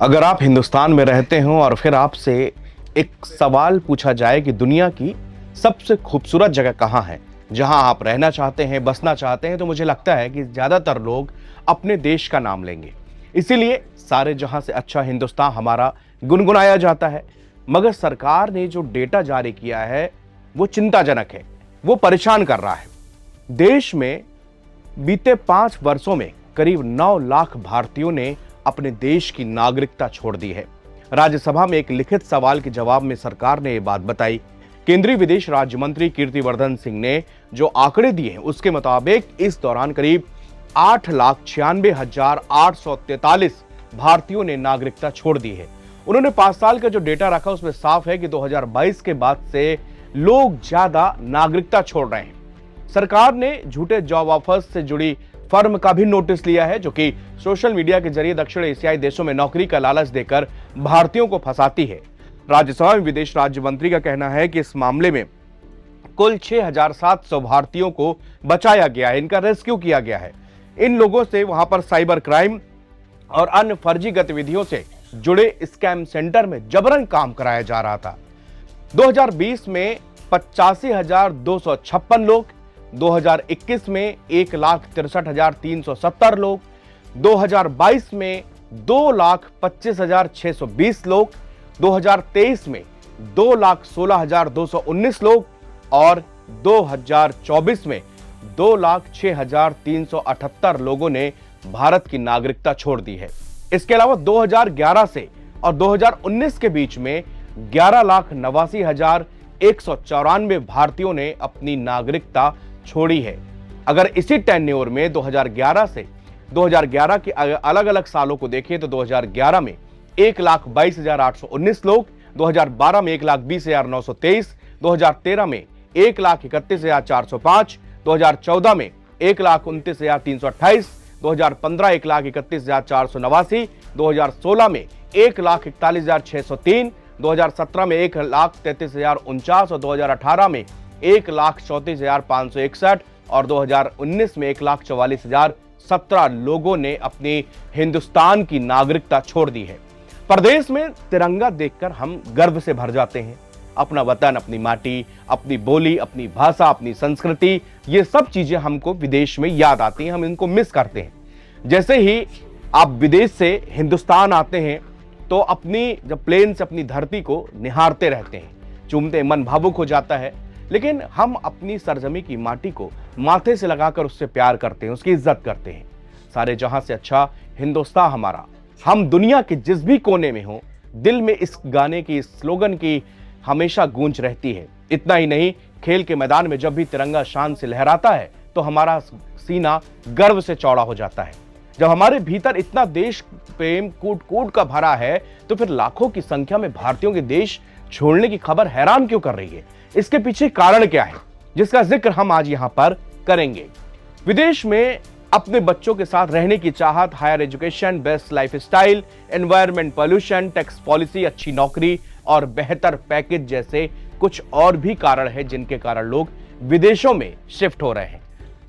अगर आप हिंदुस्तान में रहते हो और फिर आपसे एक सवाल पूछा जाए कि दुनिया की सबसे खूबसूरत जगह कहाँ है, जहां आप रहना चाहते हैं, बसना चाहते हैं, तो मुझे लगता है कि ज्यादातर लोग अपने देश का नाम लेंगे। इसीलिए सारे जहां से अच्छा हिंदुस्तान हमारा गुनगुनाया जाता है। मगर सरकार ने जो डेटा जारी किया है वो चिंताजनक है, वो परेशान कर रहा है। देश में बीते 5 वर्षों में करीब 9 लाख भारतीयों ने अपने देश की नागरिकता छोड़ दी है। राज्यसभा में एक लिखित सवाल के जवाब में सरकार ने यह बात बताई। केंद्रीय विदेश राज्य मंत्री कीर्तिवर्धन सिंह ने जो आंकड़े दिए हैं उसके मुताबिक इस दौरान करीब 8,96,843 भारतीयों ने नागरिकता छोड़ दी है। उन्होंने 5 साल का जो डेटा रखा उसमें साफ है कि 2022 के बाद से लोग ज्यादा नागरिकता छोड़ रहे हैं। सरकार ने झूठे जॉब ऑफर्स से जुड़ी फर्म का भी नोटिस लिया है, जो कि सोशल मीडिया के जरिए दक्षिण एशियाई देशों में नौकरी का लालच देकर भारतीयों को फंसाती है। राज्यसभा में विदेश राज्य मंत्री का कहना है कि इस मामले में कुल 6,700 भारतीयों को बचाया गया है, इनका रेस्क्यू किया गया है। इन लोगों से वहां पर साइबर क्राइम और अन्य फर्जी गतिविधियों से जुड़े स्कैम सेंटर में जबरन काम कराया जा रहा था। 2020 में 85,256 लोग, 2021 में 1,63,370 लोग, 2022 में 2,25,620 लोग, 2023 में 2,16,219 लोग और 2024 में 2,06,378 लोगों ने भारत की नागरिकता छोड़ दी है। इसके अलावा 2011 से और 2019 के बीच में 11,89,194 भारतीयों ने अपनी नागरिकता छोड़ी है। अगर इसी टेन्योर में 2011 से 2011 के अलग अलग सालों को देखें तो 2011 में 1,22,819 लोग, 2012 में 1,20,923, 2013 में 1,31,405, 2014 में 1,29,328, 2015 1,31,489, 2016 में 1,41,603, 2017 में 1,33,049 और 2018 में 1,34,561 और 2019 में 1,44,017 लोगों ने अपनी हिंदुस्तान की नागरिकता छोड़ दी है। प्रदेश में तिरंगा देखकर हम गर्व से भर जाते हैं। अपना वतन, अपनी माटी, अपनी बोली, अपनी भाषा, अपनी संस्कृति, ये सब चीजें हमको विदेश में याद आती हैं, हम इनको मिस करते हैं। जैसे ही आप विदेश से हिंदुस्तान आते हैं तो अपनी जब प्लेन से अपनी धरती को निहारते रहते हैं, चूमते, मन भावुक हो जाता है। लेकिन हम अपनी सरजमी की माटी को माथे से लगाकर उससे प्यार करते हैं, उसकी इज्जत करते हैं। सारे जहां से अच्छा हिंदुस्तान हमारा। हम दुनिया के जिस भी कोने में हो, दिल में इस गाने की, इस स्लोगन की हमेशा गूंज रहती है। इतना ही नहीं, खेल के मैदान में जब भी तिरंगा शान से लहराता है तो हमारा सीना गर्व से चौड़ा हो जाता है। जब हमारे भीतर इतना देश प्रेम कूट कूट का भरा है तो फिर लाखों की संख्या में भारतीयों के देश छोड़ने की खबर हैरान क्यों कर रही है? इसके पीछे कारण क्या है, जिसका जिक्र हम आज यहां पर करेंगे। विदेश में अपने बच्चों के साथ रहने की चाहत, higher education, best lifestyle, environment, pollution, tax policy, अच्छी नौकरी और बेहतर पैकेज जैसे कुछ और भी कारण है जिनके कारण लोग विदेशों में शिफ्ट हो रहे हैं।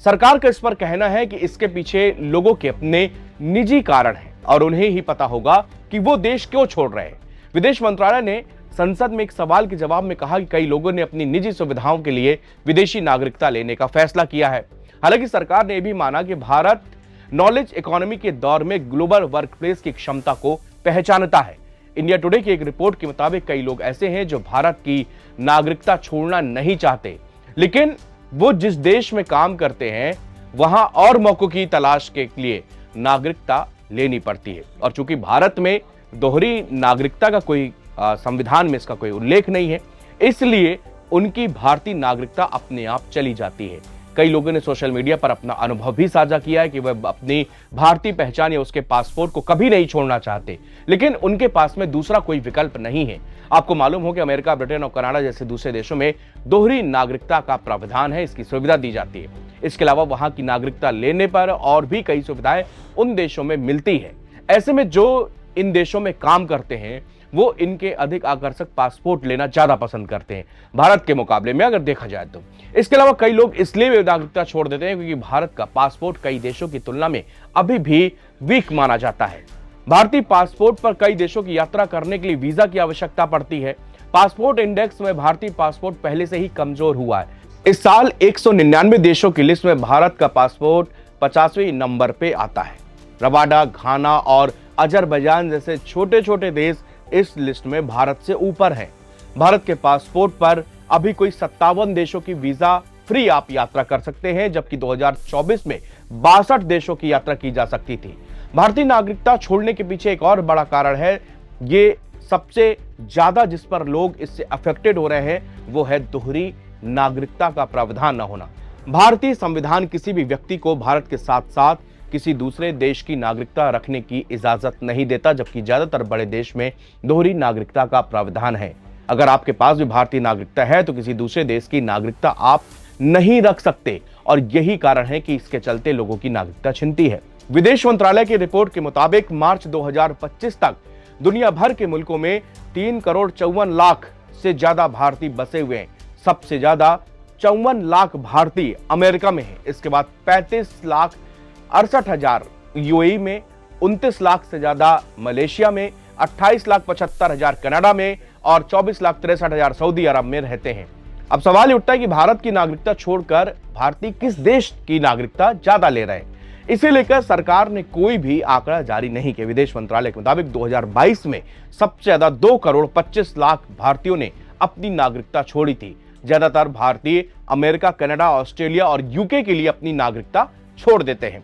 सरकार का इस पर कहना है कि इसके पीछे लोगों के अपने निजी कारण हैं और उन्हें ही पता होगा कि वो देश क्यों छोड़ रहे हैं। विदेश मंत्रालय ने संसद में एक सवाल के जवाब में कहा कि कई लोगों ने अपनी निजी सुविधाओं के लिए विदेशी नागरिकता लेने का फैसला किया है। हालांकि सरकार ने यह भी माना कि भारत नॉलेज इकोनॉमी के दौर में ग्लोबल वर्कप्लेस की क्षमता को पहचानता है। इंडिया टुडे की एक रिपोर्ट के मुताबिक कई लोग ऐसे हैं जो भारत की नागरिकता छोड़ना नहीं चाहते, लेकिन वो जिस देश में काम करते हैं वहां और मौकों की तलाश के लिए नागरिकता लेनी पड़ती है। और चूंकि भारत में दोहरी नागरिकता का कोई संविधान में इसका कोई उल्लेख नहीं है, इसलिए उनकी भारतीय नागरिकता अपने आप चली जाती है। कई लोगों ने सोशल मीडिया पर अपना अनुभव भी साझा किया है कि वह अपनी भारतीय पहचान या उसके पासपोर्ट को कभी नहीं छोड़ना चाहते, लेकिन उनके पास में दूसरा कोई विकल्प नहीं है। आपको मालूम हो कि अमेरिका, ब्रिटेन और कनाडा जैसे दूसरे देशों में दोहरी नागरिकता का प्रावधान है, इसकी सुविधा दी जाती है। इसके अलावा वहां की नागरिकता लेने पर और भी कई सुविधाएं उन देशों में मिलती है। ऐसे में जो इन देशों में काम करते हैं वो इनके अधिक आकर्षक पासपोर्ट लेना ज्यादा पसंद करते हैं भारत के मुकाबले में, अगर देखा जाए तो। इसके अलावा कई लोग इसलिए नागरिकता छोड़ देते हैं क्योंकि भारत का पासपोर्ट कई देशों की तुलना में अभी भी वीक माना जाता है। भारतीय पासपोर्ट पर कई देशों की यात्रा करने के लिए वीजा की आवश्यकता पड़ती है। पासपोर्ट इंडेक्स में भारतीय पासपोर्ट पहले से ही कमजोर हुआ है। इस साल 199 देशों की लिस्ट में भारत का पासपोर्ट 50वें नंबर पे आता है। रवांडा, घाना और अजरबैजान जैसे छोटे छोटे देश इस लिस्ट में भारत से ऊपर हैं। भारत के पासपोर्ट पर अभी कोई 57 देशों की वीजा फ्री आप यात्रा कर सकते हैं, जबकि 2024 में 62 देशों की यात्रा की जा सकती थी। भारतीय नागरिकता छोड़ने के पीछे एक और बड़ा कारण है, ये सबसे ज्यादा जिस पर लोग इससे अफेक्टेड हो रहे हैं वो है दोहरी नागरिकता का प्रावधान न होना। भारतीय संविधान किसी भी व्यक्ति को भारत के साथ साथ किसी दूसरे देश की नागरिकता रखने की इजाजत नहीं देता, जबकि ज्यादातर बड़े देश में दोहरी नागरिकता का प्रावधान है। अगर आपके पास भी भारतीय नागरिकता है तो किसी दूसरे देश की नागरिकता आप नहीं रख सकते, और यही कारण है कि इसके चलते लोगों की नागरिकता छिनती है। विदेश मंत्रालय की रिपोर्ट के मुताबिक मार्च 2025 तक दुनिया भर के मुल्कों में 3 करोड़ 54 लाख से ज्यादा भारतीय बसे हुए हैं। सबसे ज्यादा 54 लाख भारतीय अमेरिका में है। इसके बाद 35,68,000 यूएई में, 29 लाख से ज्यादा मलेशिया में, 28,75,000 कनाडा में और 24,63,000 सऊदी अरब में रहते हैं। अब सवाल उठता है कि भारत की नागरिकता छोड़कर भारतीय किस देश की नागरिकता ज्यादा ले रहे हैं। इसे लेकर सरकार ने कोई भी आंकड़ा जारी नहीं किया। विदेश मंत्रालय के मुताबिक 2022 में सबसे ज्यादा 2 करोड़ 25 लाख भारतीयों ने अपनी नागरिकता छोड़ी थी। ज्यादातर भारतीय अमेरिका, कनाडा, ऑस्ट्रेलिया और यूके के लिए अपनी नागरिकता छोड़ देते हैं।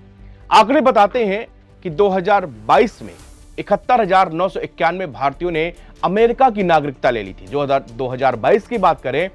आंकड़े बताते हैं कि 2022 में 71,991 भारतीयों ने अमेरिका की नागरिकता ले ली थी। जो 2022 की बात करें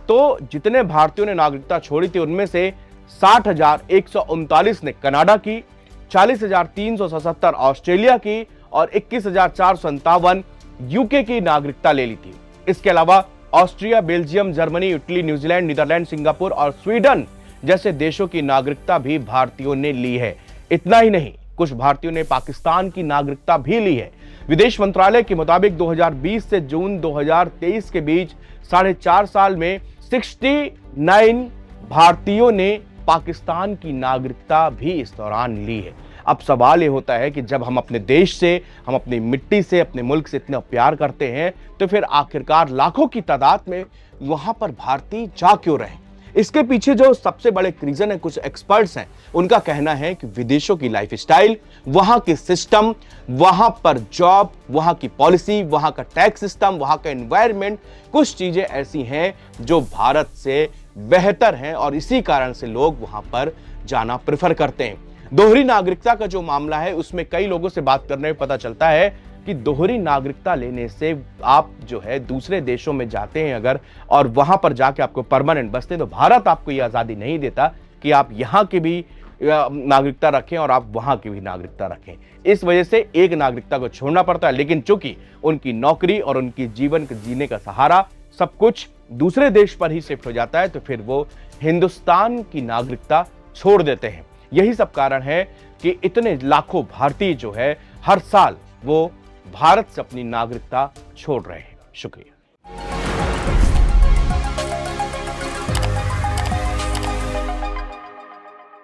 तो जितने भारतीयों ने नागरिकता छोड़ी थी उनमें से 60,139 ने कनाडा की, 40,377 ऑस्ट्रेलिया की और 21,457 यूके की नागरिकता ले ली थी। इसके अलावा Austria, Belgium, Germany, Italy, New Zealand, Netherlands, Singapore और स्वीडन जैसे देशों की नागरिकता भी भारतीयों ने ली है। इतना ही नहीं, कुछ भारतीयों ने पाकिस्तान की नागरिकता भी ली है। विदेश मंत्रालय के मुताबिक 2020 से जून 2023 के बीच 4.5 साल में 69 भारतीयों ने पाकिस्तान की नागरिकता भी इस दौरान ली है। अब सवाल ये होता है कि जब हम अपने देश से, हम अपनी मिट्टी से, अपने मुल्क से इतना प्यार करते हैं तो फिर आखिरकार लाखों की तादाद में वहां पर भारतीय जा क्यों रहे? इसके पीछे जो सबसे बड़े रीजन है, कुछ एक्सपर्ट्स हैं, उनका कहना है कि विदेशों की लाइफस्टाइल, वहां के सिस्टम, वहां पर जॉब, वहां की पॉलिसी, वहां का टैक्स सिस्टम, वहां का एनवायरनमेंट, कुछ चीजें ऐसी हैं जो भारत से बेहतर हैं और इसी कारण से लोग वहां पर जाना प्रेफर करते हैं। दोहरी नागरिकता का जो मामला है उसमें कई लोगों से बात करने में पता चलता है कि दोहरी नागरिकता लेने से आप जो है दूसरे देशों में जाते हैं अगर, और वहां पर जाके आपको परमानेंट बसते हैं, तो भारत आपको यह आजादी नहीं देता कि आप यहां की भी नागरिकता रखें और आप वहां की भी नागरिकता रखें। इस वजह से एक नागरिकता को छोड़ना पड़ता है, लेकिन चूंकि उनकी नौकरी और उनकी जीवन जीने का सहारा सब कुछ दूसरे देश पर ही शिफ्ट हो जाता है, तो फिर वो हिंदुस्तान की नागरिकता छोड़ देते हैं। यही सब कारण है कि इतने लाखों भारतीय जो है हर साल वो भारत से अपनी नागरिकता छोड़ रहे हैं। शुक्रिया।